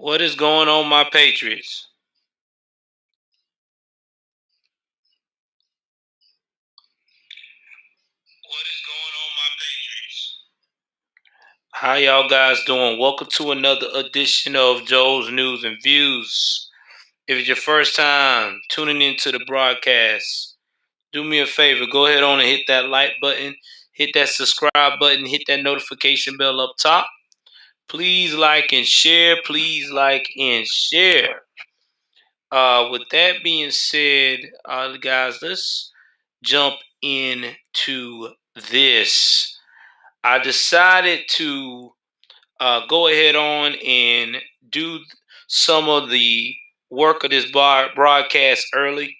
What is going on, my Patriots? What is going on, my Patriots? How y'all guys doing? Welcome to another edition of Joel's News and Views. If it's your first time tuning into the broadcast, do me a favor. Go ahead on and hit that like button, hit that subscribe button, hit that notification bell up top. Please like and share. Please like and share. With that being said, guys, let's jump into this. I decided to go ahead on and do some of the work of this broadcast early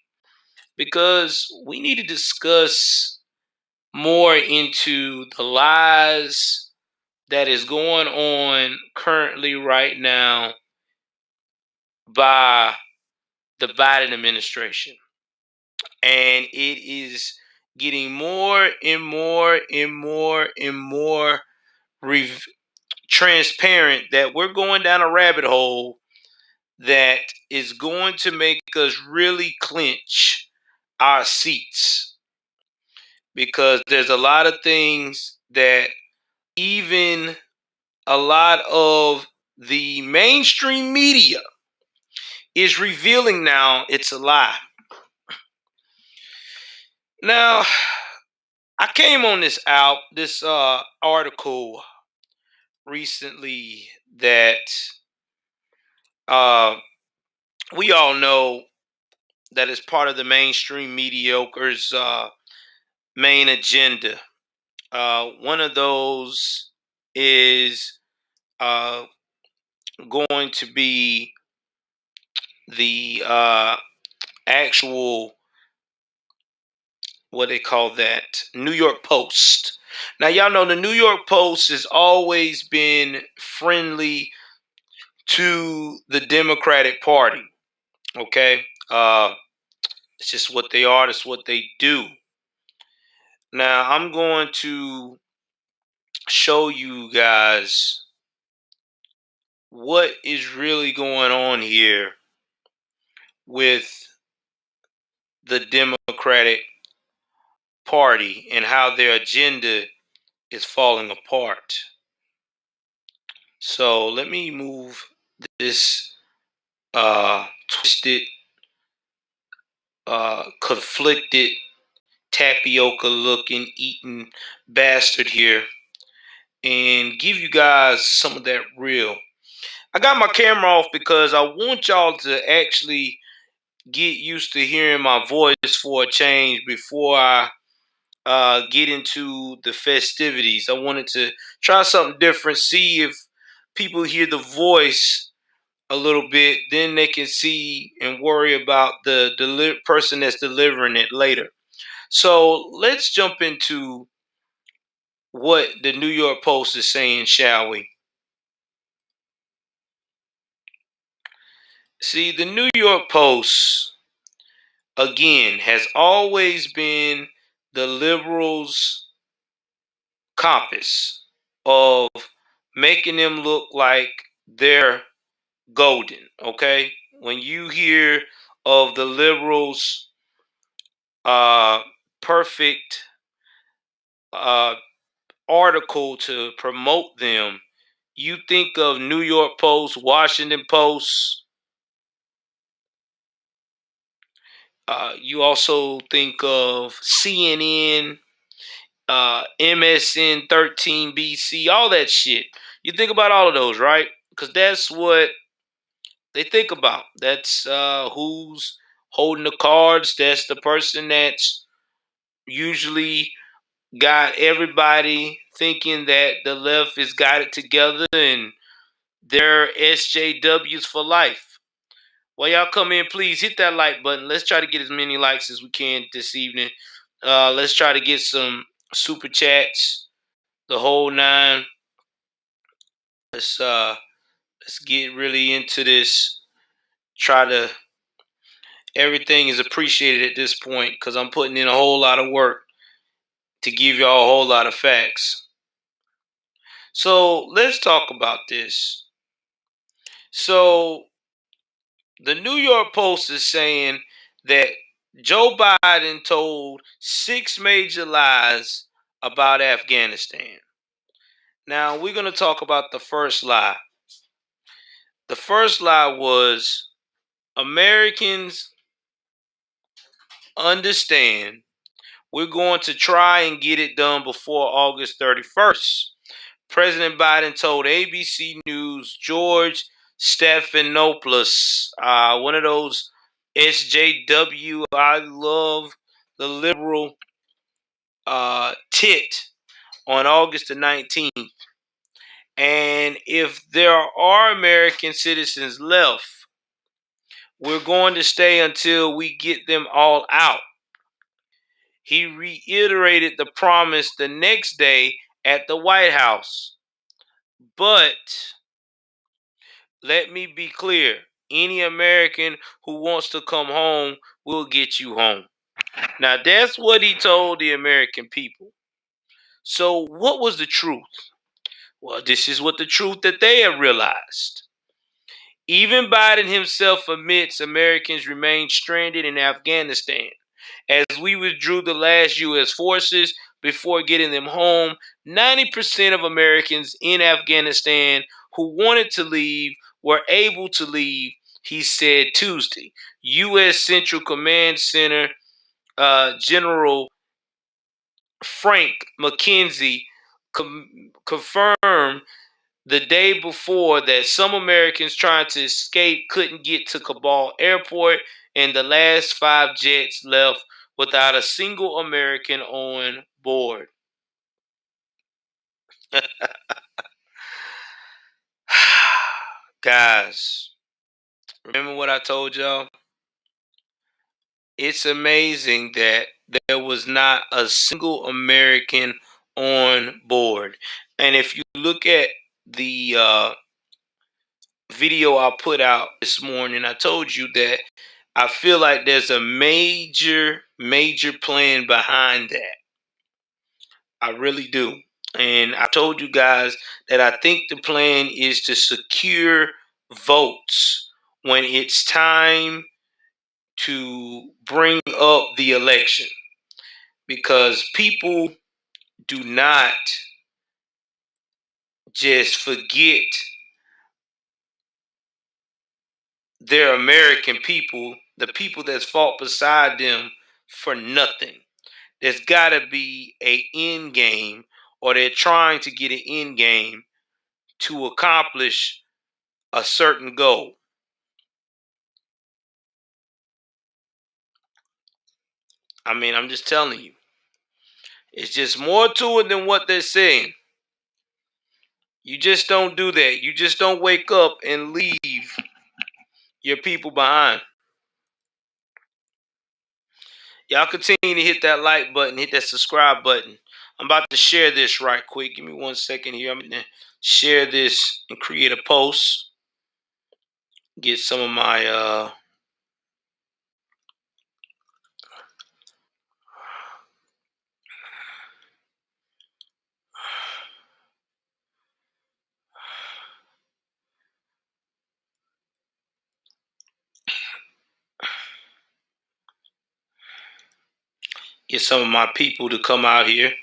because we need to discuss more into the lies that is going on currently right now by the Biden administration. And it is getting more and more and more and more transparent that we're going down a rabbit hole that is going to make us really clinch our seats, because there's a lot of things that even a lot of the mainstream media is revealing now it's a lie. Now, I came on this article recently that uh, we all know that is part of the mainstream mediocre's main agenda. One of those is uh, going to be the actual, what they call that, New York Post. Now, y'all know the New York Post has always been friendly to the Democratic Party. Okay, it's just what they are. It's what they do. Now, I'm going to show you guys what is really going on here with the Democratic Party and how their agenda is falling apart. So let me move this twisted, conflicted, tapioca looking, eating bastard here and give you guys some of that real. I got my camera off because I want y'all to actually get used to hearing my voice for a change before I get into the festivities. I wanted to try something different, see if people hear the voice a little bit, then they can see and worry about the person that's delivering it later. So let's jump into what the New York Post is saying, shall we? See, the New York Post, again, has always been the liberals' compass of making them look like they're golden. Okay, when you hear of the liberals' uh, perfect uh, article to promote them, you think of New York Post, Washington Post. You also think of CNN, MSN 13 BC, all that shit. You think about all of those, right? Because that's what they think about. That's who's holding the cards. That's the person that's usually got everybody thinking that the left has got it together and they're SJWs for life. Well, y'all come in, please hit that like button. Let's try to get as many likes as we can this evening. Let's try to get some super chats, the whole nine. Let's get really into this. Try to Everything is appreciated at this point because I'm putting in a whole lot of work to give y'all a whole lot of facts. So let's talk about this. So the New York Post is saying that Joe Biden told 6 major lies about Afghanistan. Now we're going to talk about the first lie. The first lie was Americans understand we're going to try and get it done before August 31st. President Biden told ABC News George Stephanopoulos, one of those SJW, I love the liberal tit, on August the 19th. And if there are American citizens left, we're going to stay until we get them all out. He reiterated the promise the next day at the White House. But let me be clear. Any American who wants to come home will get you home. Now, that's what he told the American people. So, what was the truth? Well, this is what the truth that they have realized. Even Biden himself admits Americans remain stranded in Afghanistan. As we withdrew the last U.S. forces before getting them home, 90% of Americans in Afghanistan who wanted to leave were able to leave, he said Tuesday. U.S. Central Command Center General Frank McKenzie confirmed the day before that some Americans trying to escape couldn't get to Kabul airport, and the last 5 jets left without a single American on board. Guys, remember what I told y'all? It's amazing that there was not a single American on board. And if you look at the video I put out this morning, I told you that I feel like there's a major plan behind that. I really do. And I told you guys that I think the plan is to secure votes when it's time to bring up the election. Because people do not just forget their American people, the people that's fought beside them for nothing. There's got to be a end game, or they're trying to get an end game to accomplish a certain goal. I mean, I'm just telling you. It's just more to it than what they're saying. You just don't do that. You just don't wake up and leave your people behind. Y'all continue to hit that like button, hit that subscribe button. I'm about to share this right quick. Give me 1 second here. I'm going to share this and create a post. Get some of my people to come out here.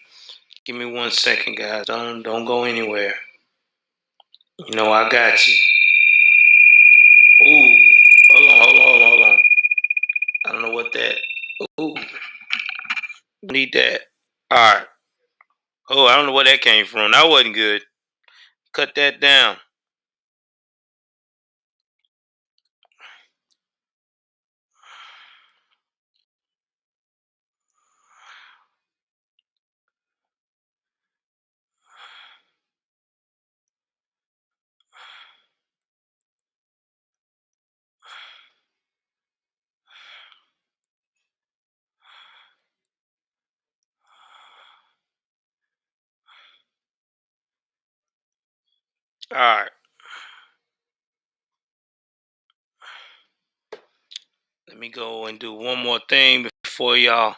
Give me 1 second, guys. Don't go anywhere. You know I got you. Ooh, hold on. I don't know what that. Ooh, need that. All right. Oh, I don't know where that came from. That wasn't good. Cut that down. All right. Let me go and do one more thing before y'all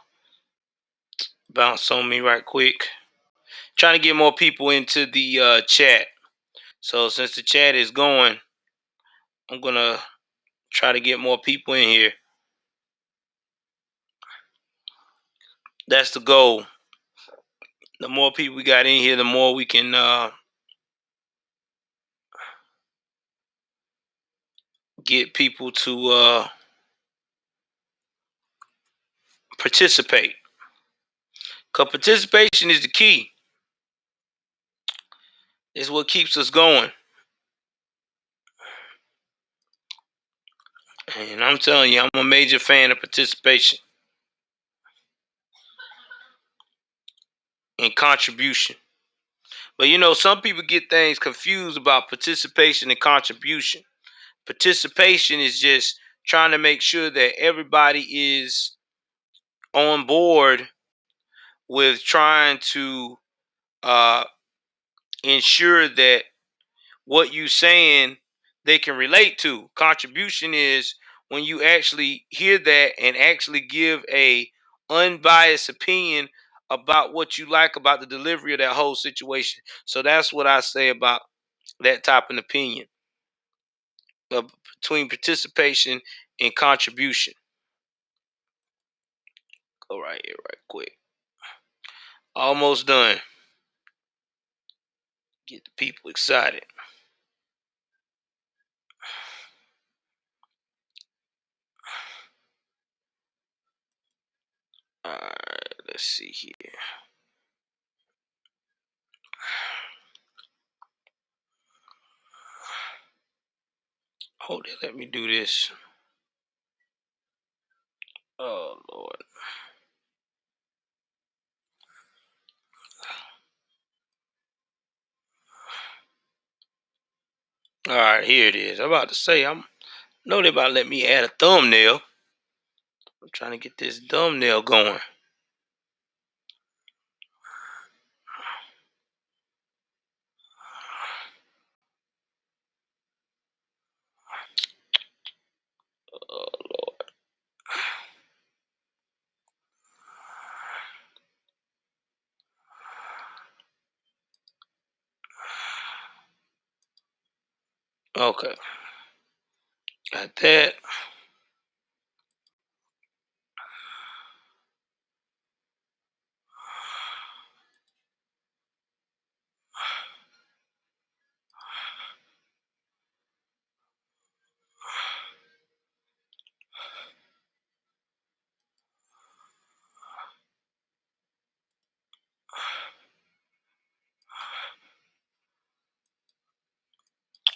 bounce on me right quick. Trying to get more people into the chat. So since the chat is going, I'm gonna try to get more people in here. That's the goal. The more people we got in here, the more we can get people to participate. Because participation is the key. It's what keeps us going. And I'm telling you, I'm a major fan of participation and contribution. But you know, some people get things confused about participation and contribution. Participation is just trying to make sure that everybody is on board with trying to uh, ensure that what you saying they can relate to. Contribution is when you actually hear that and actually give a unbiased opinion about what you like about the delivery of that whole situation. So that's what I say about that type of opinion uh, between participation and contribution. Go right here, right quick. Almost done. Get the people excited. All right, let's see here. Hold it. Let me do this. Oh Lord. All right, here it is. I'm about to say I know they about to let me add a thumbnail. I'm trying to get this thumbnail going. Oh Lord. Okay. Got that.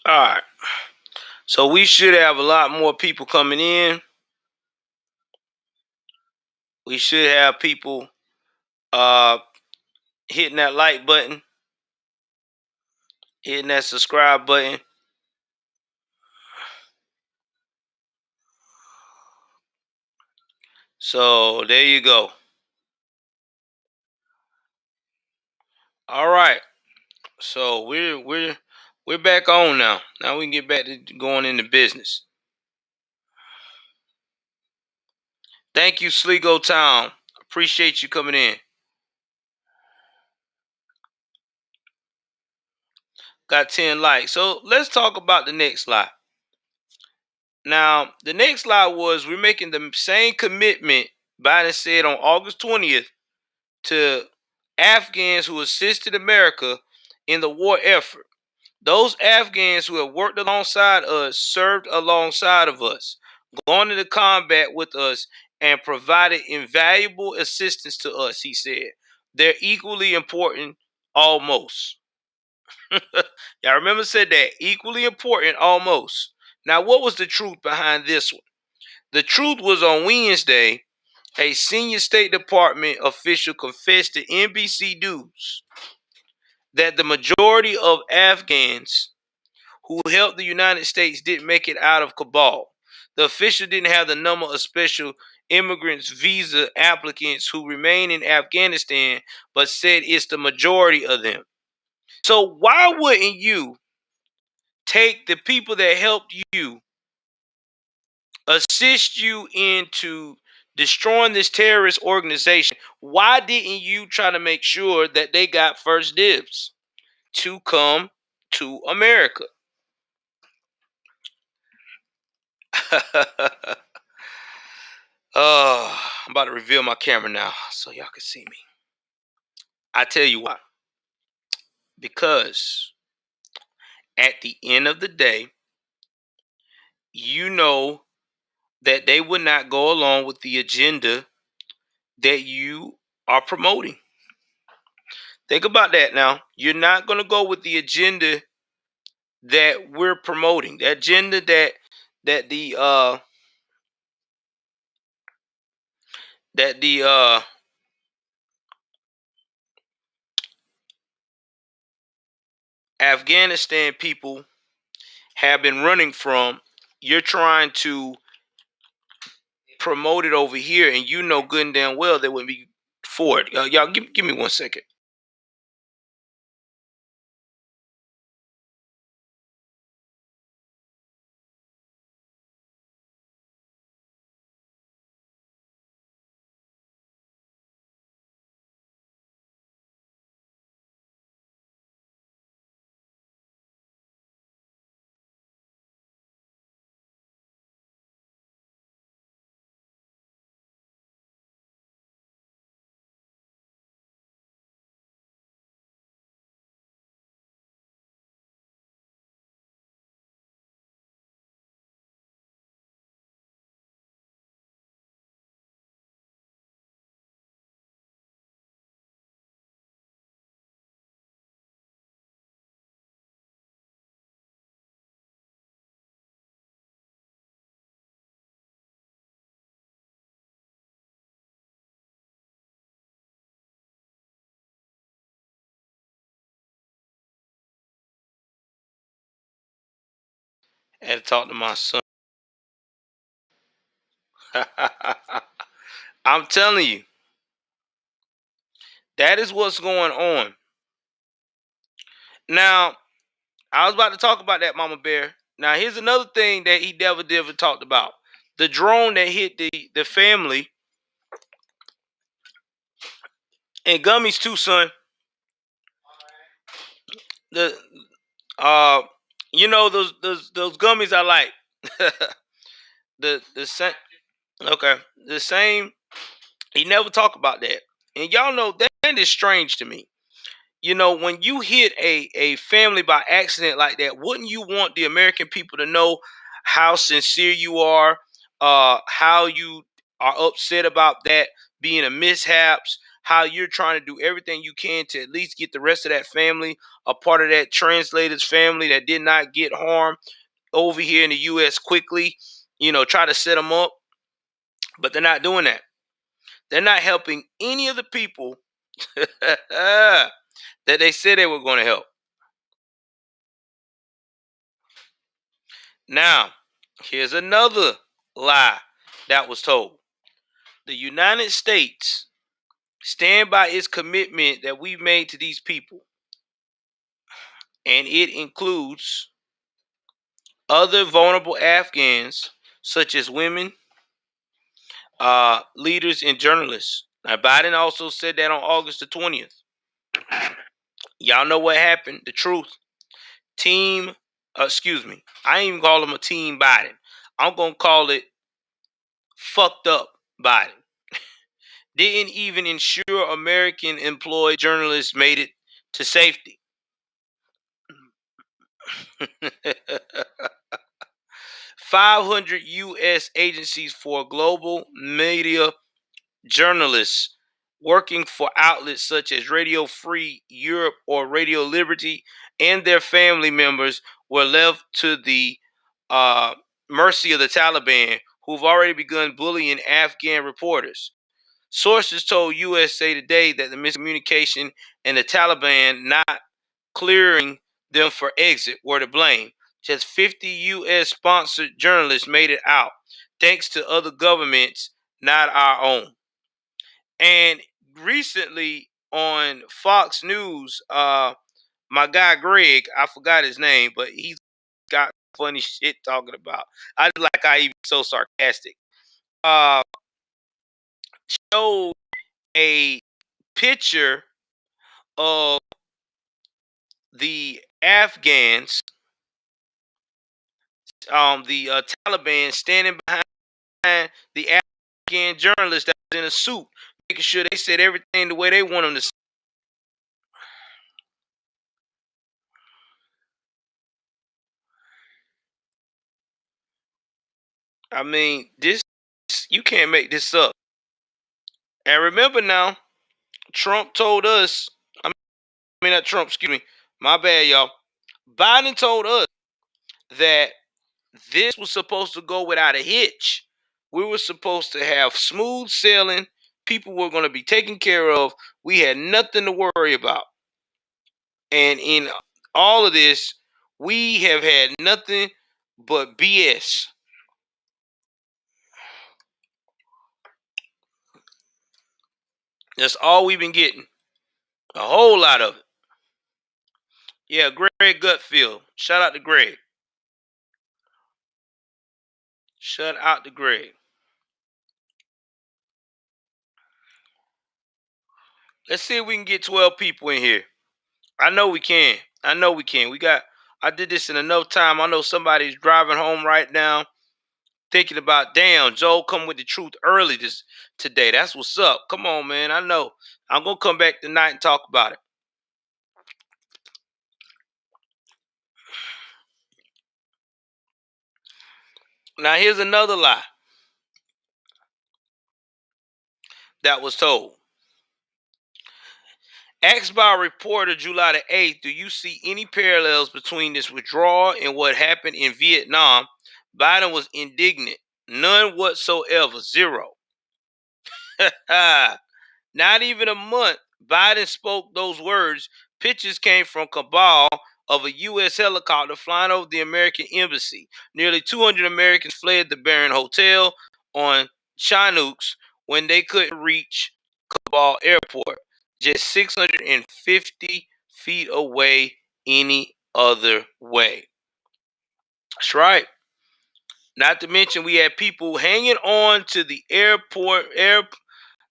All right. So we should have a lot more people coming in. We should have people uh hitting that like button, hitting that subscribe button. So there you go. All right. So we're back on now. Now we can get back to going into business. Thank you, Sligo Town. Appreciate you coming in. Got 10 likes. So let's talk about the next lie. Now, the next lie was we're making the same commitment Biden said on August 20th to Afghans who assisted America in the war effort. Those Afghans who have worked alongside us, served alongside of us, gone into combat with us, and provided invaluable assistance to us, he said. They're equally important, almost. Y'all remember said that equally important almost. Now, what was the truth behind this one? The truth was on Wednesday, a senior State Department official confessed to NBC News that the majority of Afghans who helped the United States didn't make it out of Kabul. The official didn't have the number of special immigrants visa applicants who remain in Afghanistan, but said it's the majority of them. So why wouldn't you take the people that helped you, assist you into destroying this terrorist organization? Why didn't you try to make sure that they got first dibs to come to America? I'm about to reveal my camera now so y'all can see me. I tell you why. Because at the end of the day, you know that they would not go along with the agenda that you are promoting. Think about that now. You're not going to go with the agenda that we're promoting. The agenda that the uh that the Afghanistan people have been running from. You're trying to promote it over here, and you know good and damn well they wouldn't be for it. Y'all, give me 1 second. I had to talk to my son. I'm telling you, that is what's going on. Now, I was about to talk about that, Mama Bear. Now, here's another thing that he never talked about: the drone that hit the family and gummies too, son. The uh, those gummies I like. the same. Okay, the same. He never talked about that, and y'all know that is strange to me. You know, when you hit a family by accident like that, wouldn't you want the American people to know how sincere you are, how you are upset about that being a mishaps, how you're trying to do everything you can to at least get the rest of that family a part of that translator's family that did not get harmed over here in the U.S. quickly, try to set them up, but they're not doing that. They're not helping any of the people that they said they were going to help. Now, here's another lie that was told. The United States stand by its commitment that we've made to these people, and it includes other vulnerable Afghans, such as women, leaders, and journalists. Now, Biden also said that on August the 20th. Y'all know what happened. The truth. Team, excuse me. I ain't even call him a team Biden. I'm going to call it fucked up Biden. Didn't even ensure American employed journalists made it to safety. 500 U.S. agencies for global media journalists working for outlets such as Radio Free Europe or Radio Liberty and their family members were left to the uh, mercy of the Taliban, who've already begun bullying Afghan reporters. Sources told USA Today that the miscommunication and the Taliban not clearing them for exit were to blame. Just 50 U.S. sponsored journalists made it out, thanks to other governments, not our own. And recently on Fox News, my guy Greg, I forgot his name, but he's got funny shit talking about. I just like how he's so sarcastic. Uh, showed a picture of the Afghans the Taliban standing behind the Afghan journalist that was in a suit, making sure they said everything the way they want them to. I mean, this you can't make this up. And remember now, Trump told us. I mean, not Trump. Excuse me. My bad, y'all. Biden told us that this was supposed to go without a hitch. We were supposed to have smooth sailing. People were going to be taken care of. We had nothing to worry about. And in all of this, we have had nothing but BS. That's all we've been getting. A whole lot of it. Yeah, Greg Gutfield. Shout out to Greg. Shout out to Greg. Let's see if we can get 12 people in here. I know we can. I know we can. I did this in enough time. I know somebody's driving home right now thinking about, damn, Joel come with the truth early today. That's what's up. Come on, man. I know. I'm going to come back tonight and talk about it. Now, here's another lie that was told. Asked by a reporter July the 8th, do you see any parallels between this withdrawal and what happened in Vietnam? Biden was indignant. None whatsoever. Zero. Not even a month. Biden spoke those words. Pictures came from Kabul of a U.S. helicopter flying over the American embassy. Nearly 200 Americans fled the Barron Hotel on Chinooks when they couldn't reach Kabul airport, just 650 feet away any other way. That's right. Not to mention we had people hanging on to the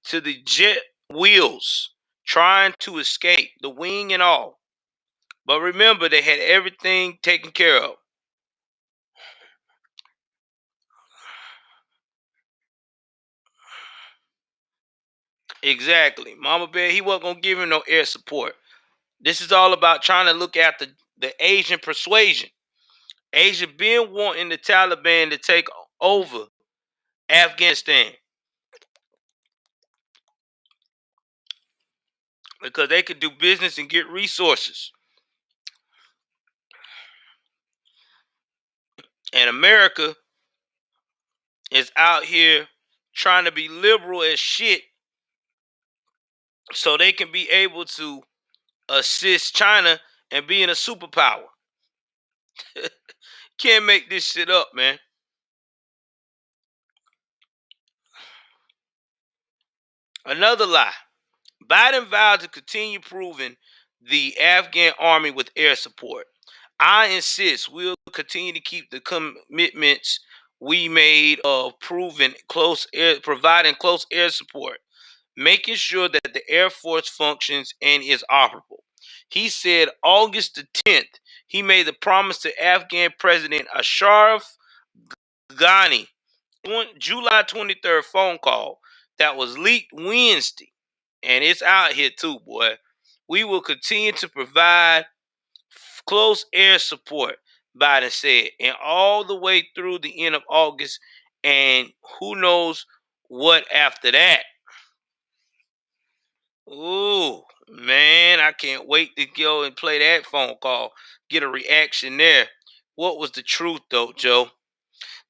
to the jet wheels, trying to escape, the wing and all. But remember, they had everything taken care of. Exactly. Mama Bear, he wasn't going to give him no air support. This is all about trying to look at the Asian persuasion. Asia been wanting the Taliban to take over Afghanistan because they could do business and get resources. And America is out here trying to be liberal as shit so they can be able to assist China and being a superpower. Can't make this shit up, man. Another lie. Biden vowed to continue proving the Afghan army with air support. I insist we'll continue to keep the commitments we made of providing close air support, making sure that the Air Force functions and is operable. He said August the 10th, he made the promise to Afghan President Ashraf Ghani, July 23rd phone call that was leaked Wednesday. And it's out here too, boy. We will continue to provide close air support, Biden said, and all the way through the end of August. And who knows what after that. Ooh, man, I can't wait to go and play that phone call, get a reaction there. What was the truth, though, Joe?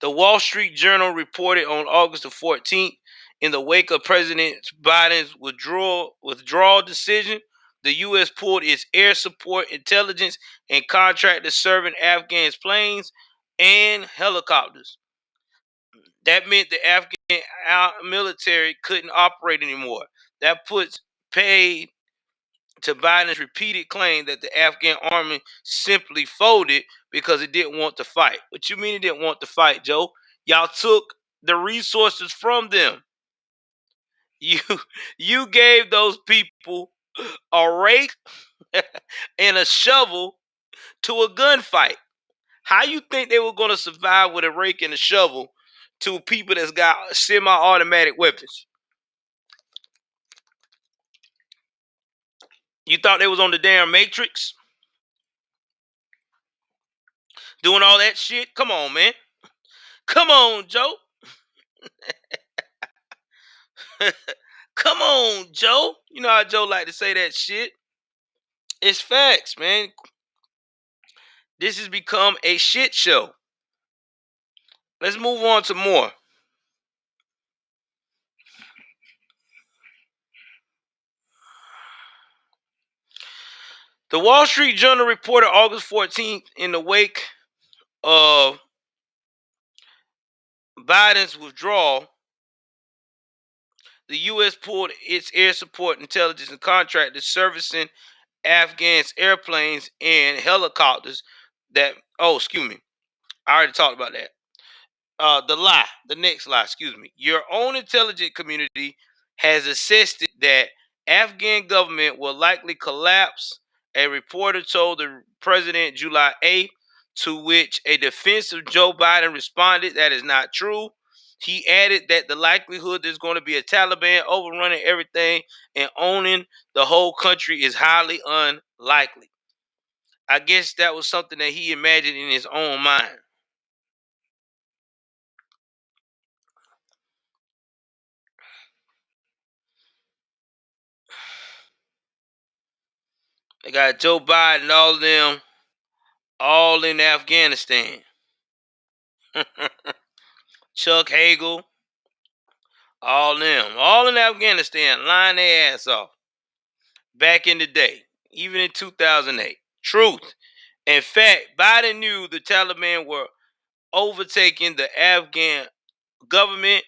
The Wall Street Journal reported on August the 14th, in the wake of President Biden's withdrawal decision, the U.S. pulled its air support, intelligence, and contractors serving Afghans planes and helicopters. That meant the Afghan military couldn't operate anymore. That puts paid to Biden's repeated claim that the Afghan army simply folded because it didn't want to fight. What you mean it didn't want to fight, Joe? Y'all took the resources from them. You you gave those people a rake and a shovel to a gunfight. How you think they were gonna survive with a rake and a shovel to people that's got semi-automatic weapons? You thought they was on the damn Matrix doing all that shit? Come on, man. Come on, Joe. Come on, Joe. You know how Joe like to say that shit. It's facts, man. This has become a shit show. Let's move on to more. The Wall Street Journal reported August 14th in the wake of Biden's withdrawal, the U.S. pulled its air support intelligence and contractors servicing Afghans' airplanes and helicopters that, oh, excuse me. I already talked about that. The next lie, excuse me. Your own intelligence community has assessed that Afghan government will likely collapse. A reporter told the president July 8th, to which a defensive Joe Biden responded that is not true. He added that the likelihood there's going to be a Taliban overrunning everything and owning the whole country is highly unlikely. I guess that was something that he imagined in his own mind. They got Joe Biden, all of them, all in Afghanistan. Chuck Hagel, all them, all in Afghanistan, lying their ass off. Back in the day, even in 2008. Truth. In fact, Biden knew the Taliban were overtaking the Afghan government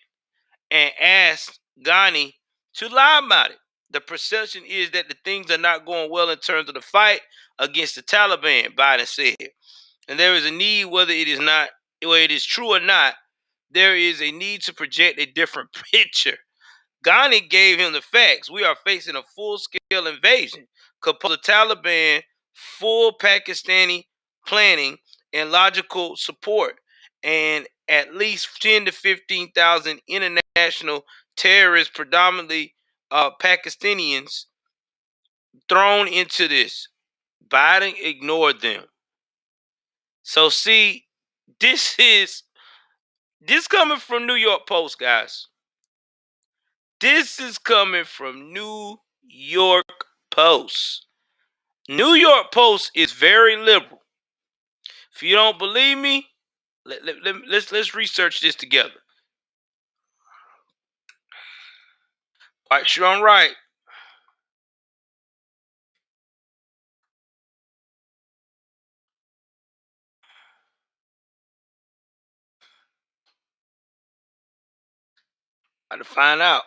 and asked Ghani to lie about it. The perception is that the things are not going well in terms of the fight against the Taliban, Biden said. And there is a need, whether it is true or not, there is a need to project a different picture. Ghani gave him the facts. We are facing a full-scale invasion composed of Taliban, full Pakistani planning and logical support, and at least 10 to 15,000 international terrorists, predominantly Pakistanians, thrown into this. Biden ignored them. So see, this coming from New York Post, guys. This is coming from New York Post. New York Post is very liberal. If you don't believe me, let's research this together. Quite sure I'm right. I to find out.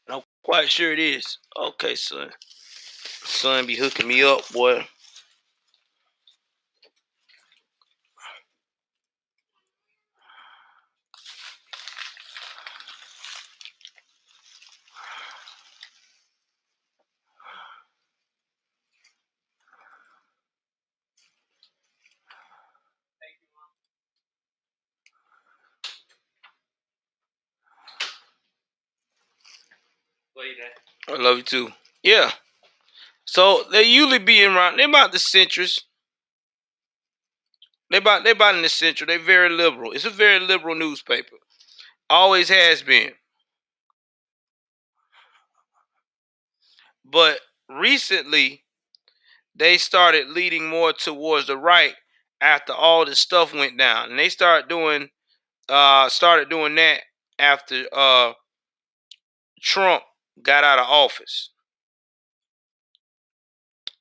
I'm quite sure it is. Okay, son. Son be hooking me up, boy. I love you too. Yeah. So they usually be around. They about the centrist. They about in the central. They very liberal. It's a very liberal newspaper. Always has been. But recently they started leading more towards the right after all this stuff went down. And they started doing that after Trump got out of office.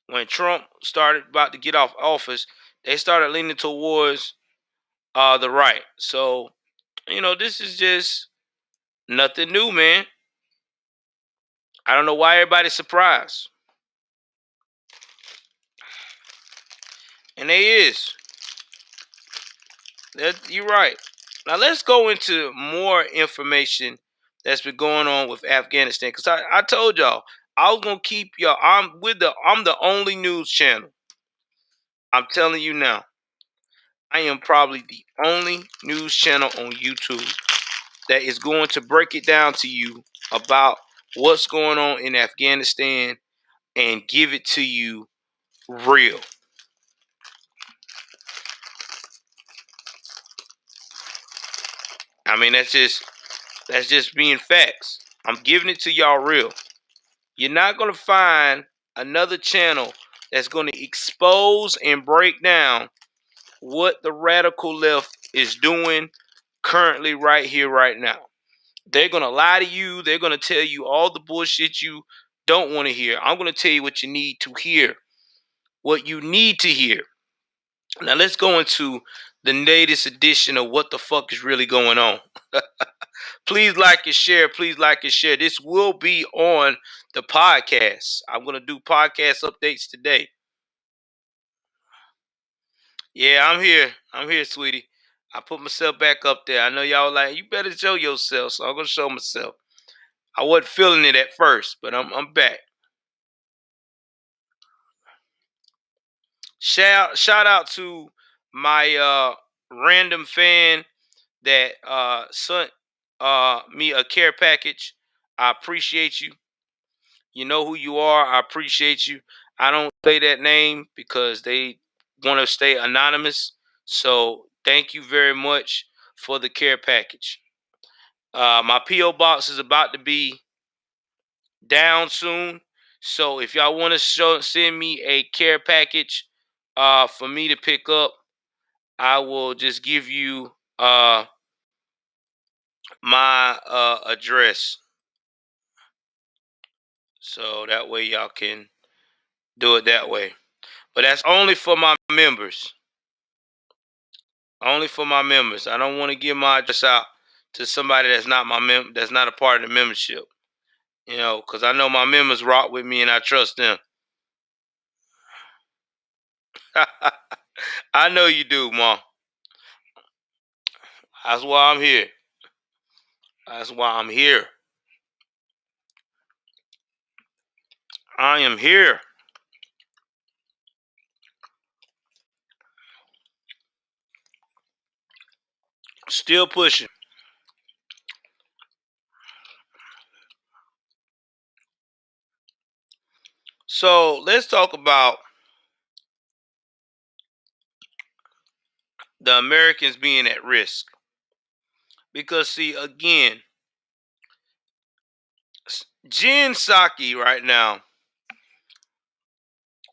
When Trump started about to get off office, they started leaning towards the right. So, this is just nothing new, man. I don't know why everybody's surprised. And they is. You're right. Now let's go into more information that's been going on with Afghanistan. Because I told y'all I was gonna keep y'all. I'm the only news channel. I'm telling you now. I am probably the only news channel on YouTube that is going to break it down to you about what's going on in Afghanistan and give it to you real. I mean, that's just being facts. I'm giving it to y'all real. You're not going to find another channel that's going to expose and break down what the radical left is doing currently right here, right now. They're going to lie to you. They're going to tell you all the bullshit you don't want to hear. I'm going to tell you what you need to hear. What you need to hear. Now let's go into the latest edition of what the fuck is really going on. Please like and share. Please like and share. This will be on the podcast. I'm going to do podcast updates today. Yeah, I'm here. I'm here, sweetie. I put myself back up there. I know y'all like, you better show yourself. So I'm going to show myself. I wasn't feeling it at first, but I'm back. Shout out to my random fan that sent me a care package. I appreciate you. You know who you are. I appreciate you. I don't say that name because they want to stay anonymous. So thank you very much for the care package. My P.O. box is about to be down soon. So if y'all want to send me a care package for me to pick up, I will just give you my address. So that way y'all can do it that way. But that's only for my members. Only for my members. I don't want to give my address out to somebody that's not that's not a part of the membership. You know, because I know my members rock with me and I trust them. I know you do, Mom. That's why I'm here. That's why I'm here. I am here. Still pushing. So let's talk about the Americans being at risk. Because see, again, Jen Psaki right now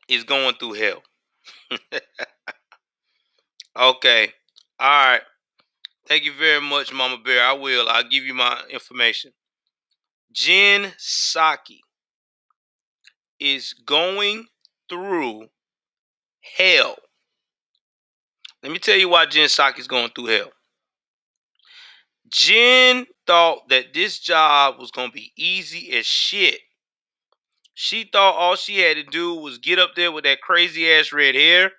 is going through hell. Okay. All right. Thank you very much, Mama Bear. I will. I'll give you my information. Jen Psaki is going through hell. Let me tell you why Jen Psaki is going through hell. Jen thought that this job was going to be easy as shit. She thought all she had to do was get up there with that crazy ass red hair,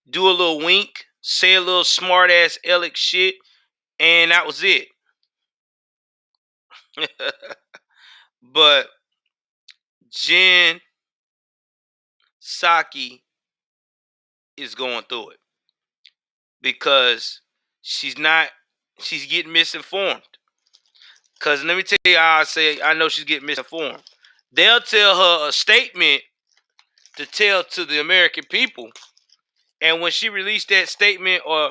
do a little wink, say a little smart ass Alex shit, and that was it. But Jen Psaki is going through it because she's getting misinformed. Because let me tell you how I know she's getting misinformed. They'll tell her a statement to tell to the American people. And when she released that statement or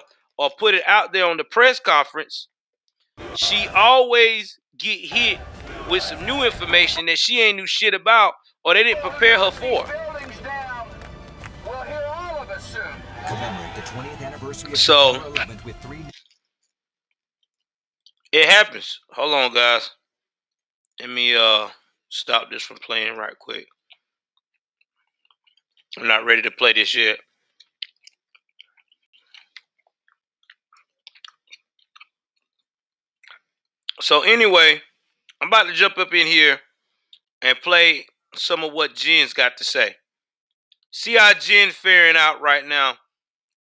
put it out there on the press conference, she always get hit with some new information that she ain't knew shit about or they didn't prepare her for. So it happens. Hold on, guys. Let me stop this from playing right quick. I'm not ready to play this yet. So anyway, I'm about to jump up in here and play some of what Jen's got to say. See how Jen's faring out right now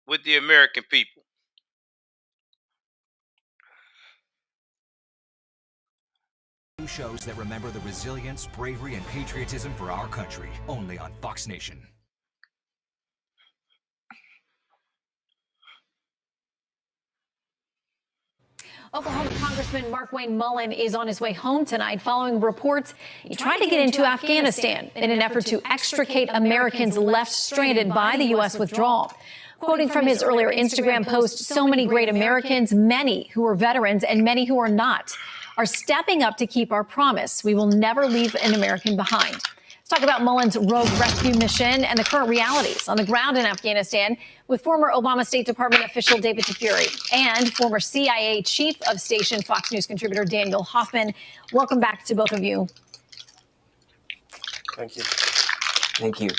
with the American people. Shows that remember the resilience, bravery, and patriotism for our country, only on Fox Nation. Oklahoma Congressman Markwayne Mullin is on his way home tonight following reports he tried to get into Afghanistan in an effort to extricate Americans left stranded by the U.S. withdrawal. Quoting from his earlier Instagram post, so many great Americans, many who are veterans and many who are not, are stepping up to keep our promise. We will never leave an American behind. Let's talk about Mullin's rogue rescue mission and the current realities on the ground in Afghanistan with former Obama State Department official David Tafuri and former CIA Chief of Station Fox News contributor Daniel Hoffman. Welcome back to both of you. Thank you. Thank you.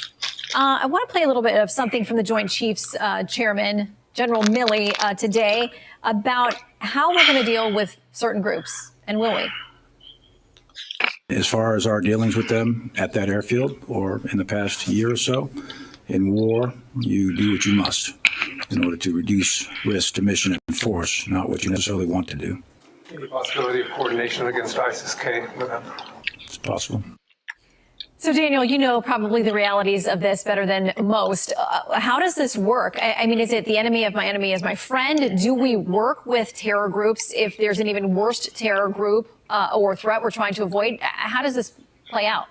I want to play a little bit of something from the Joint Chiefs Chairman, General Milley, today about how we're going to deal with certain groups, and will we? As far as our dealings with them at that airfield or in the past year or so, in war, you do what you must in order to reduce risk to mission and force, not what you necessarily want to do. Any possibility of coordination against ISIS-K with them? It's possible. So, Daniel, you know probably the realities of this better than most. How does this work? I mean, is it the enemy of my enemy is my friend? Do we work with terror groups if there's an even worse terror group or threat we're trying to avoid? How does this play out?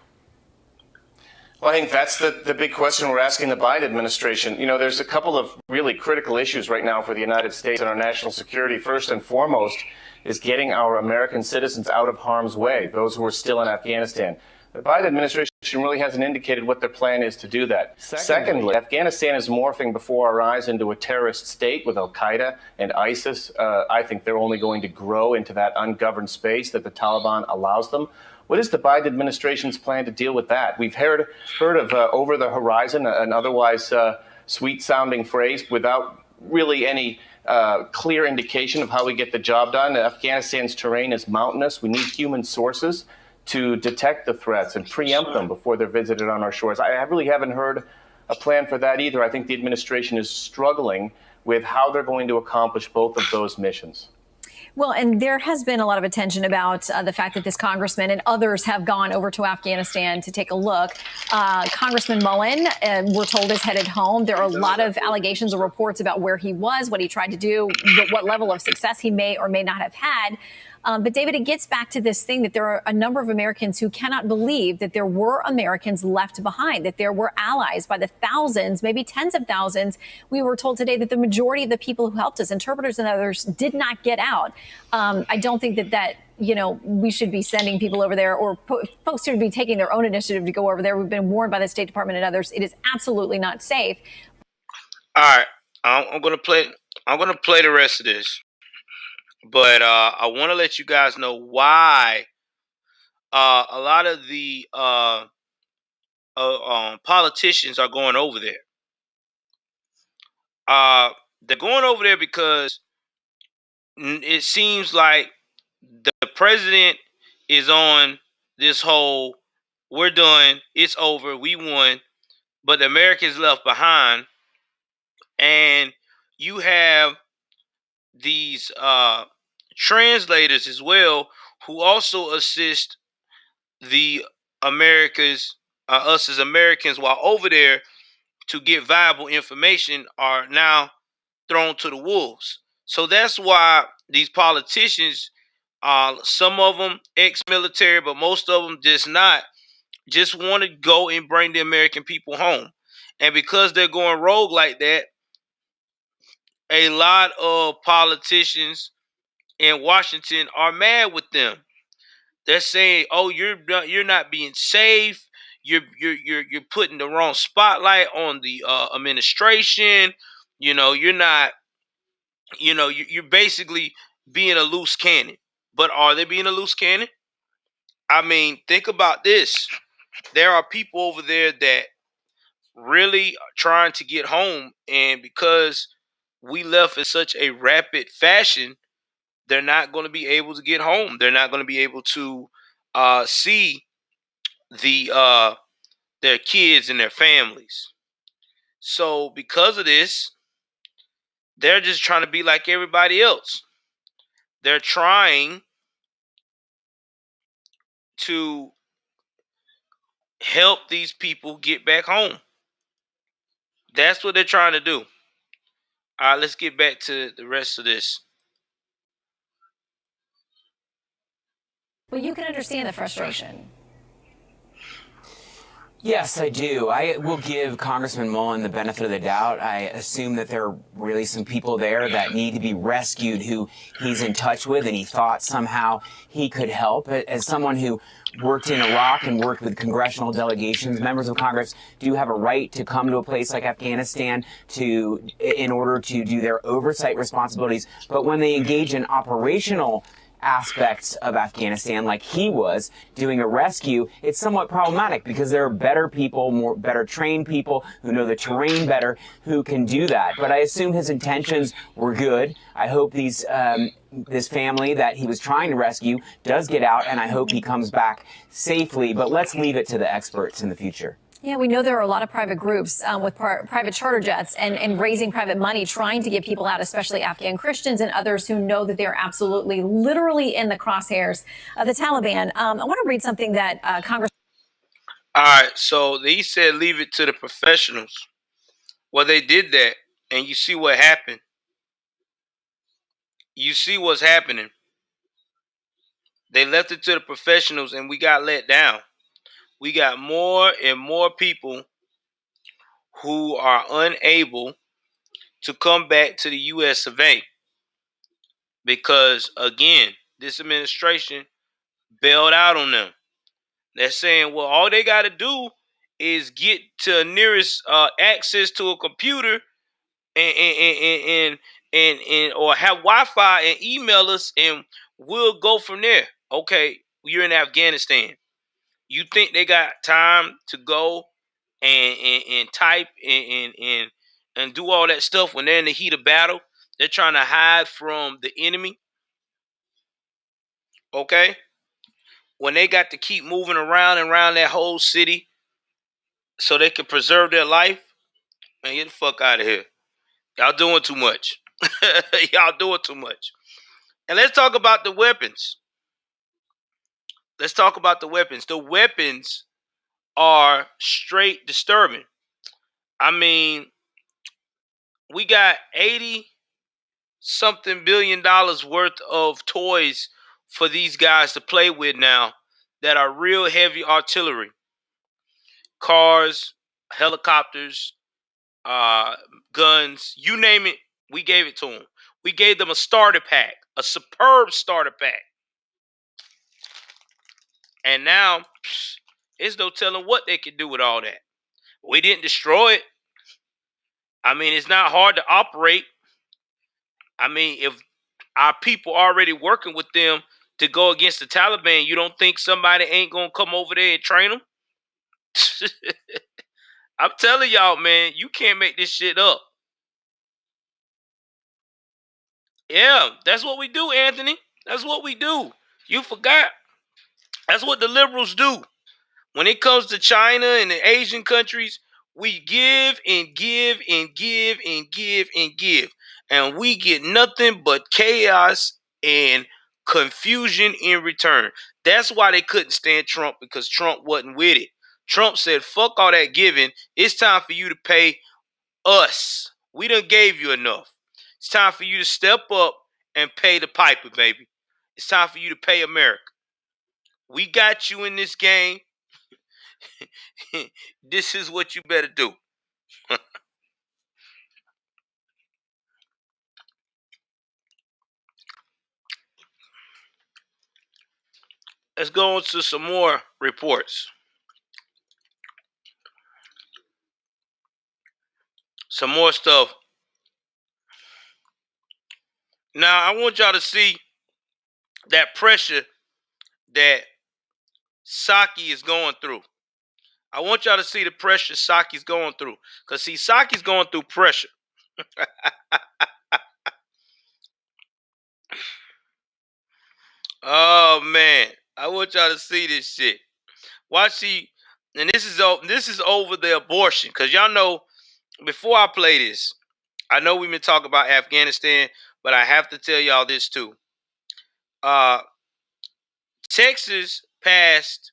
Well, I think that's the big question we're asking the Biden administration. You know, there's a couple of really critical issues right now for the United States and our national security. First and foremost is getting our American citizens out of harm's way, those who are still in Afghanistan. The Biden administration really hasn't indicated what their plan is to do that. Secondly, Afghanistan is morphing before our eyes into a terrorist state with Al-Qaeda and ISIS. I think they're only going to grow into that ungoverned space that the Taliban allows them. What is the Biden administration's plan to deal with that? We've heard of over the horizon, an otherwise sweet-sounding phrase without really any clear indication of how we get the job done. Afghanistan's terrain is mountainous. We need human sources to detect the threats and preempt them before they're visited on our shores. I really haven't heard a plan for that either. I think the administration is struggling with how they're going to accomplish both of those missions. Well, and there has been a lot of attention about the fact that this congressman and others have gone over to Afghanistan to take a look. Congressman Mullin, we're told, is headed home. There are a lot of allegations or reports about where he was, what he tried to do, what level of success he may or may not have had. But, David, it gets back to this thing that there are a number of Americans who cannot believe that there were Americans left behind, that there were allies by the thousands, maybe tens of thousands. We were told today that the majority of the people who helped us, interpreters and others, did not get out. I don't think that we should be sending people over there or folks should be taking their own initiative to go over there. We've been warned by the State Department and others. It is absolutely not safe. All right, I'm gonna play the rest of this. But I want to let you guys know why a lot of the politicians are going over there. They're going over there because it seems like the president is on this whole, we're done, it's over, we won, but the Americans left behind. And you have these translators as well who also assist the us as Americans while over there to get viable information are now thrown to the wolves. So that's why these politicians, some of them ex-military, but most of them just want to go and bring the American people home. And because they're going rogue like that, a lot of politicians in Washington are mad with them. They're saying, "Oh, you're not being safe. You're putting the wrong spotlight on the administration. You're not. You're basically being a loose cannon. But are they being a loose cannon? I mean, think about this. There are people over there that really are trying to get home, and because we left in such a rapid fashion, they're not going to be able to get home. They're not going to be able to see their kids and their families. So because of this, they're just trying to be like everybody else. They're trying to help these people get back home. That's what they're trying to do. All right, let's get back to the rest of this. Well, you can understand the frustration. Yes, I do. I will give Congressman Mullen the benefit of the doubt. I assume that there are really some people there that need to be rescued who he's in touch with, and he thought somehow he could help. As someone who worked in Iraq and worked with congressional delegations, members of Congress do have a right to come to a place like Afghanistan in order to do their oversight responsibilities. But when they engage in operational aspects of Afghanistan, like he was doing a rescue, it's somewhat problematic because there are better people, better trained people who know the terrain better who can do that. But I assume his intentions were good. I hope this family that he was trying to rescue does get out, and I hope he comes back safely. But let's leave it to the experts in the future. Yeah, we know there are a lot of private groups with private charter jets and raising private money trying to get people out, especially Afghan Christians and others who know that they're absolutely, literally in the crosshairs of the Taliban. I want to read something that Congress. All right, so he said leave it to the professionals. Well, they did that, and you see what happened. You see what's happening. They left it to the professionals, and we got let down. We got more and more people who are unable to come back to the U.S. of A. Because, again, this administration bailed out on them. They're saying, well, all they got to do is get to nearest access to a computer and or have Wi-Fi and email us, and we'll go from there. Okay, you're in Afghanistan. You think they got time to go and type and do all that stuff when they're in the heat of battle? They're trying to hide from the enemy. Okay, when they got to keep moving around and around that whole city so they can preserve their life, man, get the fuck out of here. Y'all doing too much. Y'all doing too much. And let's talk about the weapons. Let's talk about the weapons. The weapons are straight disturbing. I mean, we got 80 something billion dollars worth of toys for these guys to play with now that are real heavy artillery. Cars, helicopters, guns, you name it, we gave it to them. We gave them a starter pack, a superb starter pack. And now, it's no telling what they can do with all that. We didn't destroy it. I mean, it's not hard to operate. I mean, if our people already working with them to go against the Taliban, you don't think somebody ain't going to come over there and train them? I'm telling y'all, man, you can't make this shit up. Yeah, that's what we do, Anthony. That's what we do. You forgot. That's what the liberals do. When it comes to China and the Asian countries, we give and give and give and give and give. And we get nothing but chaos and confusion in return. That's why they couldn't stand Trump, because Trump wasn't with it. Trump said, fuck all that giving. It's time for you to pay us. We done gave you enough. It's time for you to step up and pay the piper, baby. It's time for you to pay America. We got you in this game. This is what you better do. Let's go on to some more reports. Some more stuff. Now, I want y'all to see that pressure that Psaki is going through. I want y'all to see the pressure Psaki's going through. Because, see, Psaki's going through pressure. Oh, man. I want y'all to see this shit. Watch see, and this is over the abortion. Because y'all know, before I play this, I know we've been talking about Afghanistan, but I have to tell y'all this too. Texas passed,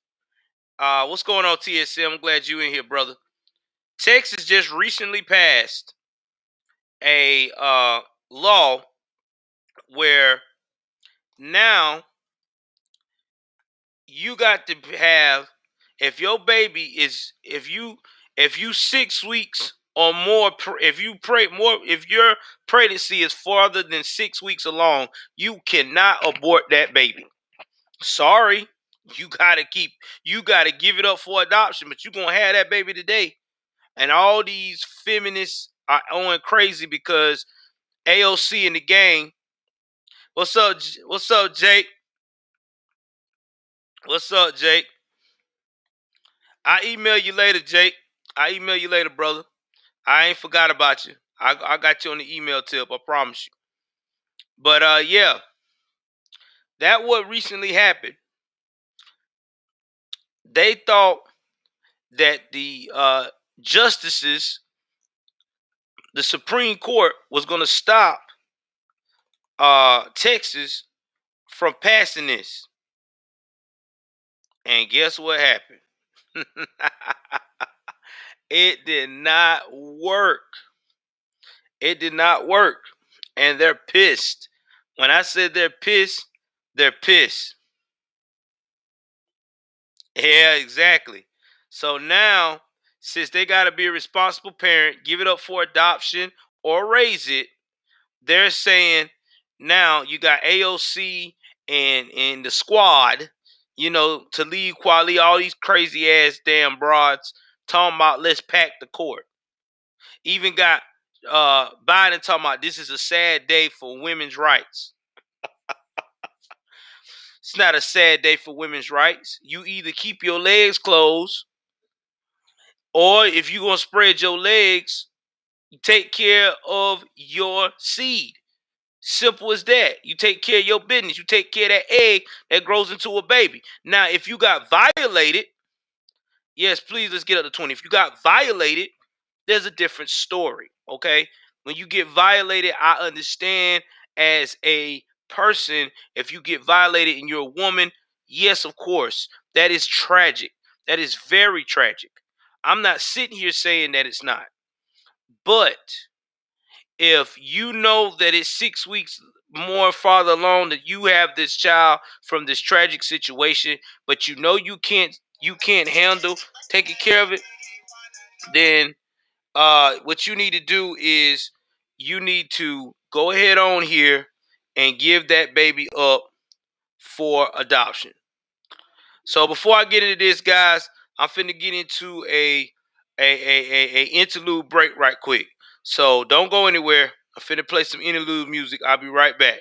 what's going on, TSM? I'm glad you in here, brother. Texas just recently passed a law where now you got to have, if your baby is, if you 6 weeks or more, if you pray more, if your pregnancy is farther than 6 weeks along, you cannot abort that baby. Sorry, you gotta give it up for adoption, but you gonna have that baby today. And all these feminists are going crazy because AOC in the gang. What's up? What's up, Jake? What's up, Jake? I email you later, Jake. I email you later, brother. I ain't forgot about you. I got you on the email tip. I promise you. But yeah, that what recently happened. They thought that the justices, the Supreme Court, was gonna stop Texas from passing this, and guess what happened? It did not work. It did not work. And they're pissed. When I said they're pissed, they're pissed. Yeah, exactly. So now, since they got to be a responsible parent, give it up for adoption or raise it, they're saying now you got AOC and the squad, Talib Kweli, all these crazy ass damn broads talking about let's pack the court. Even got Biden talking about this is a sad day for women's rights. It's not a sad day for women's rights. You either keep your legs closed, or if you're going to spread your legs, take care of your seed. Simple as that. You take care of your business. You take care of that egg that grows into a baby. Now, if you got violated, yes, please, let's get up to 20. If you got violated, there's a different story, okay? When you get violated, I understand as a person, if you get violated and you're a woman, yes, of course, that is tragic. That is very tragic. I'm not sitting here saying that it's not. But if you know that it's 6 weeks more farther along that you have this child from this tragic situation, but you can't handle taking care of it, then what you need to do is you need to go ahead on here and give that baby up for adoption. So before I get into this, guys, I'm finna get into a interlude break right quick. So don't go anywhere. I'm finna play some interlude music. I'll be right back.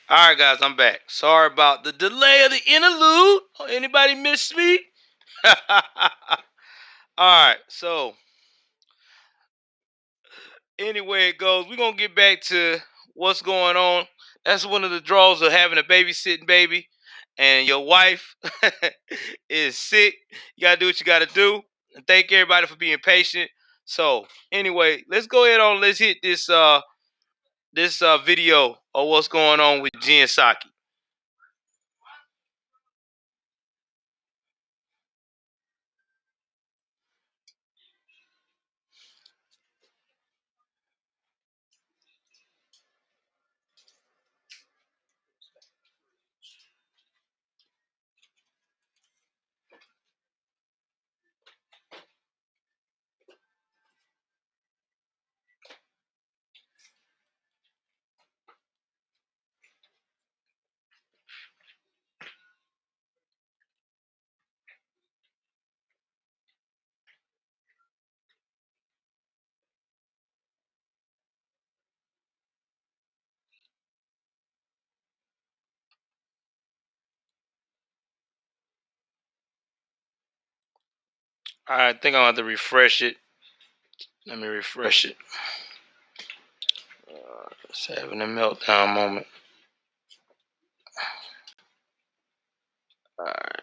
All right, guys, I'm back. Sorry about the delay of the interlude. Oh, anybody miss me? All right, so anyway it goes, we're going to get back to what's going on. That's one of the draws of having a babysitting baby and your wife is sick. You got to do what you got to do. And thank everybody for being patient. So anyway, let's go ahead on. Let's hit this video of what's going on with Jen Psaki. I think I'll have to refresh it. Let me refresh it. It's having a meltdown moment. All right.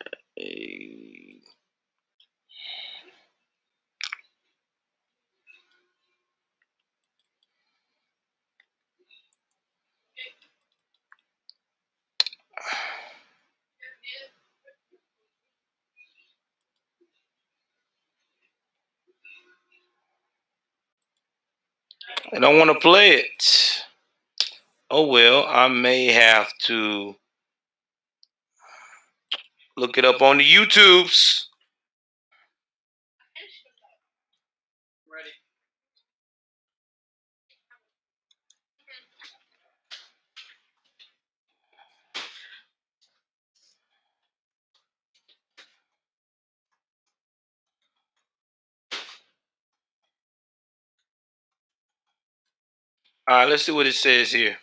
I don't want to play it. Oh well, I may have to look it up on the YouTubes. All right, let's see what it says here.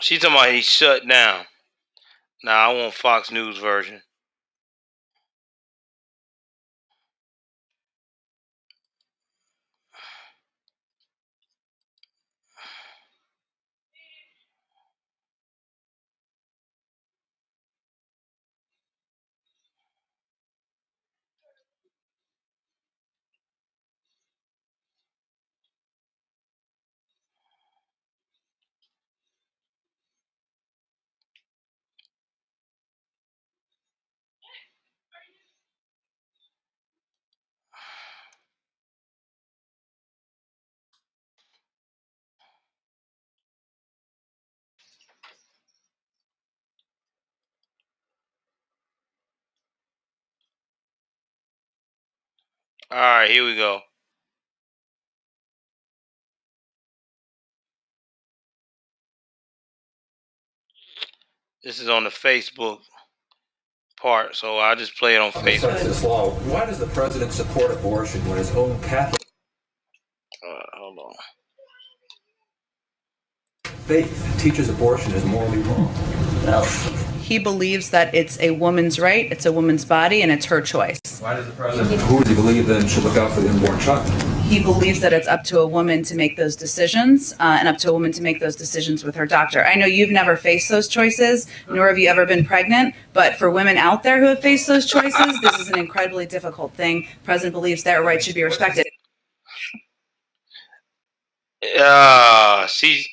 She's talking about he's shut down. Now I want Fox News version. All right, here we go. This is on the Facebook part, so I'll just play it on Facebook. This law. Why does the president support abortion when his own Catholic Hold on. faith teaches abortion is morally wrong? Well, he believes that it's a woman's right, it's a woman's body, and it's her choice. Why does the president, who does he believe then should look out for the unborn child? He believes that it's up to a woman to make those decisions, and up to a woman to make those decisions with her doctor. I know you've never faced those choices, nor have you ever been pregnant, but for women out there who have faced those choices, this is an incredibly difficult thing. The president believes their right should be respected. See,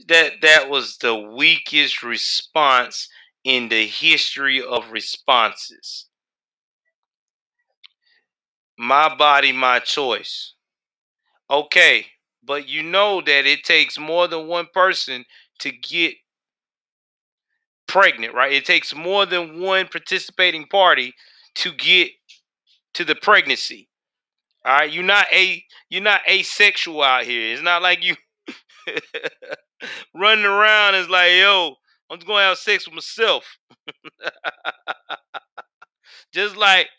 that was the weakest response in the history of responses. My body, my choice. Okay, but you know that it takes more than one person to get pregnant, right? It takes more than one participating party to get to the pregnancy. All right, you're not asexual out here. It's not like you running around is like, yo, I'm just gonna have sex with myself. Just like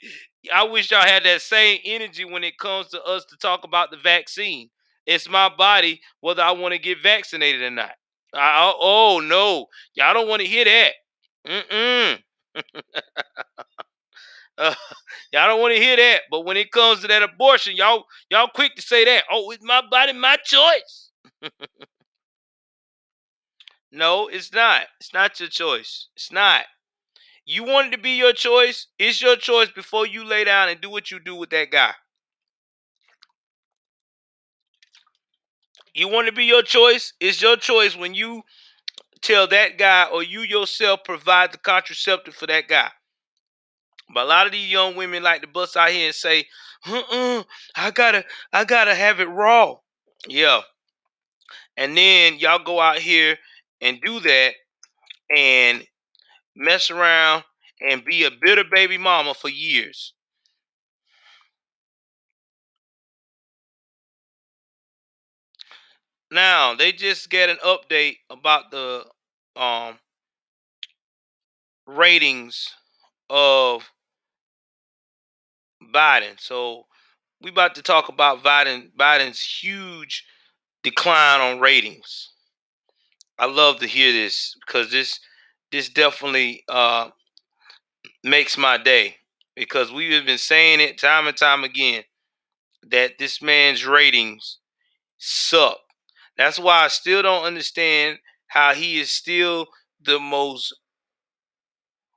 I wish y'all had that same energy when it comes to us to talk about the vaccine. It's my body whether I want to get vaccinated or not. Oh no, y'all don't want to hear that. Mm-mm. Uh, y'all don't want to hear that. But when it comes to that abortion, y'all quick to say that. Oh, it's my body, my choice. No, it's not. It's not your choice. It's not. You want it to be your choice. It's your choice before you lay down and do what you do with that guy. You want it to be your choice. It's your choice when you tell that guy or you yourself provide the contraceptive for that guy. But a lot of these young women like to bust out here and say, I gotta have it raw. Yeah. And then y'all go out here and do that and mess around and be a bitter baby mama for years. Now they just get an update about the um ratings of Biden. So we about to talk about Biden's huge decline on ratings. I love to hear this because this definitely makes my day because we have been saying it time and time again that this man's ratings suck. That's why I still don't understand how he is still the most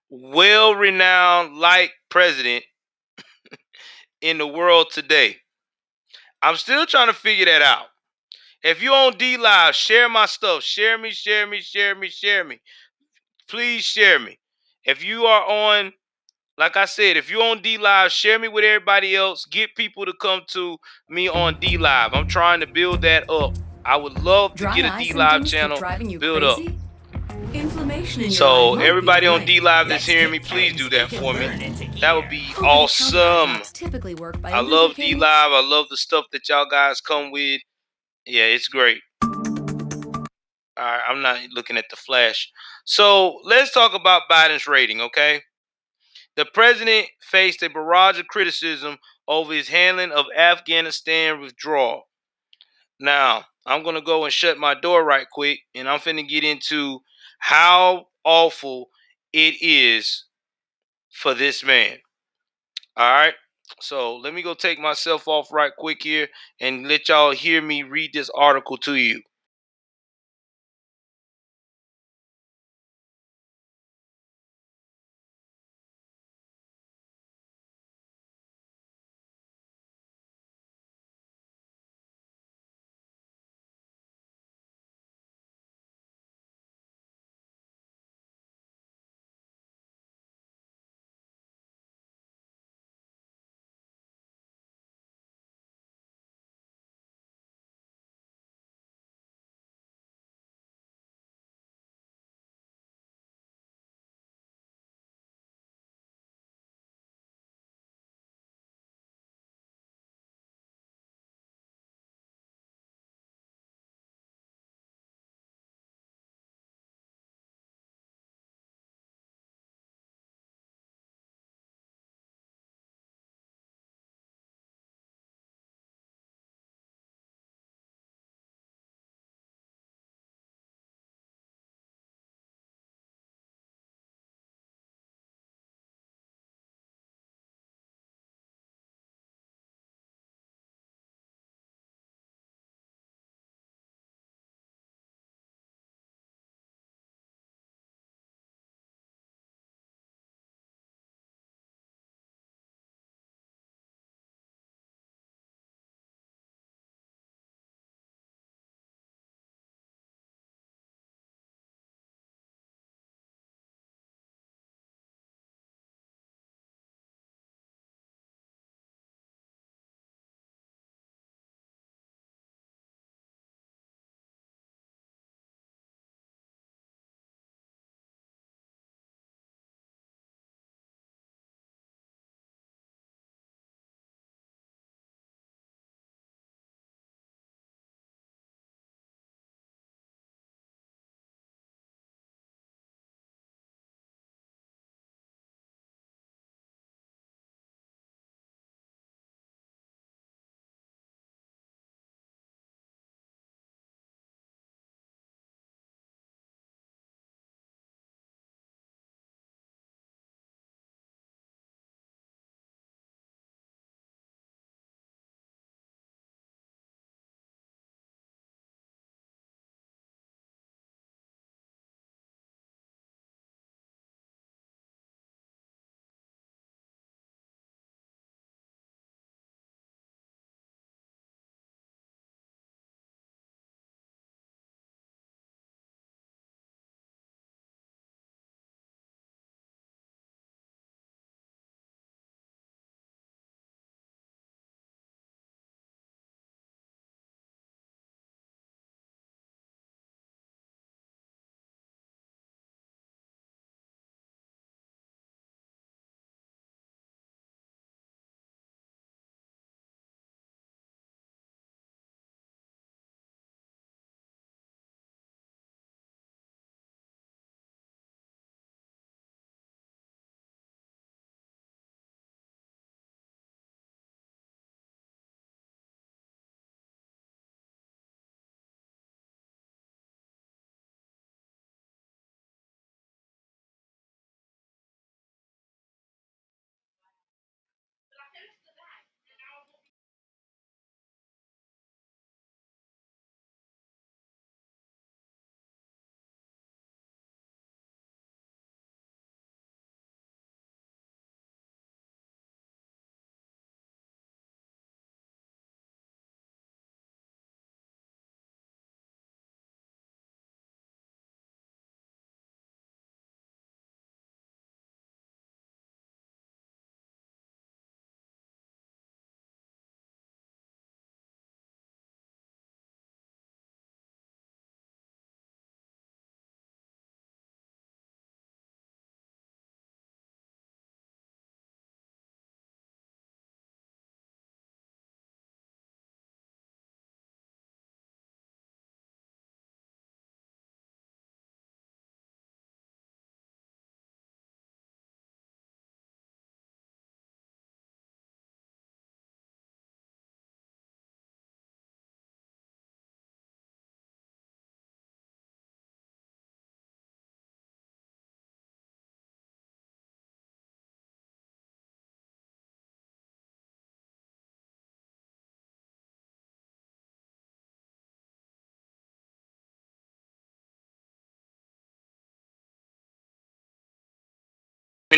well-renowned like president in the world today. I'm still trying to figure that out. If you on D Live, share my stuff. Share me, share me, share me, share me. Please share me. If you are on, like I said, if you're on D Live, share me with everybody else. Get people to come to me on D Live. I'm trying to build that up. I would love to get a D Live channel built up. Inflammation in your eye So might be everybody to on D blame. Live that's Let's hearing me, take please do turns that kicking for me. burn into That would gear. be Over-the-counter awesome. Botox typically work by I love D lubricating. Live. I love the stuff that y'all guys come with. Yeah, it's great. All right, I'm not looking at the flash. So let's talk about Biden's rating, okay? The president faced a barrage of criticism over his handling of Afghanistan withdrawal. Now, I'm going to go and shut my door right quick, and I'm finna get into how awful it is for this man. All right? So let me go take myself off right quick here and let y'all hear me read this article to you.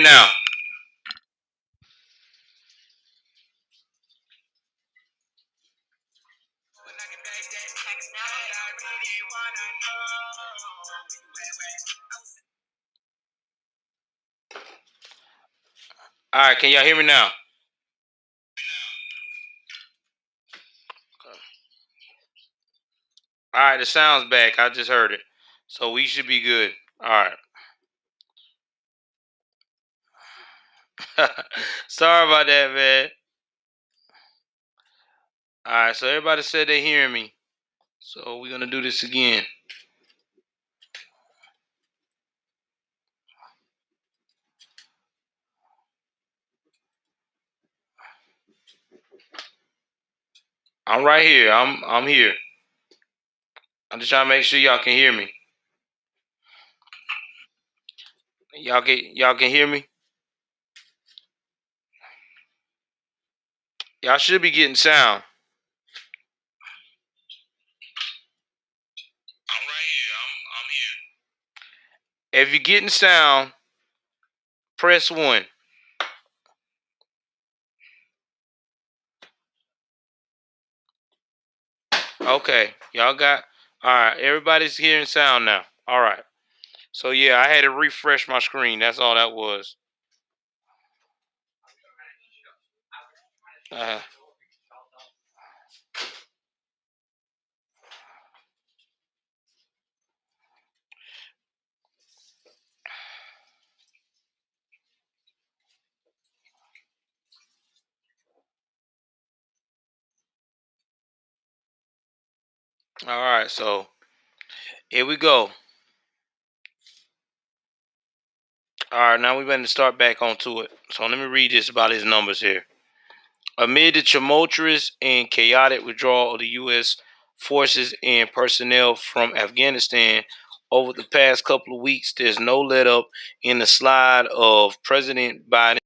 now? All right, can y'all hear me now? All right, the sound's back. I just heard it. So we should be good. All right. Sorry about that, man. All right, so everybody said they hearing me. So we're going to do this again. I'm right here. I'm here. I'm just trying to make sure y'all can hear me. Y'all can hear me? Y'all should be getting sound. I'm right here. I'm here. If you're getting sound, press 1. Okay. Y'all got... All right. Everybody's hearing sound now. All right. So, yeah, I had to refresh my screen. That's all that was. Uh, all right. So, here we go. All right. Now we're going to start back onto it. So, let me read this about his numbers here. Amid the tumultuous and chaotic withdrawal of the U.S. forces and personnel from Afghanistan over the past couple of weeks, there's no let up in the slide of President Biden.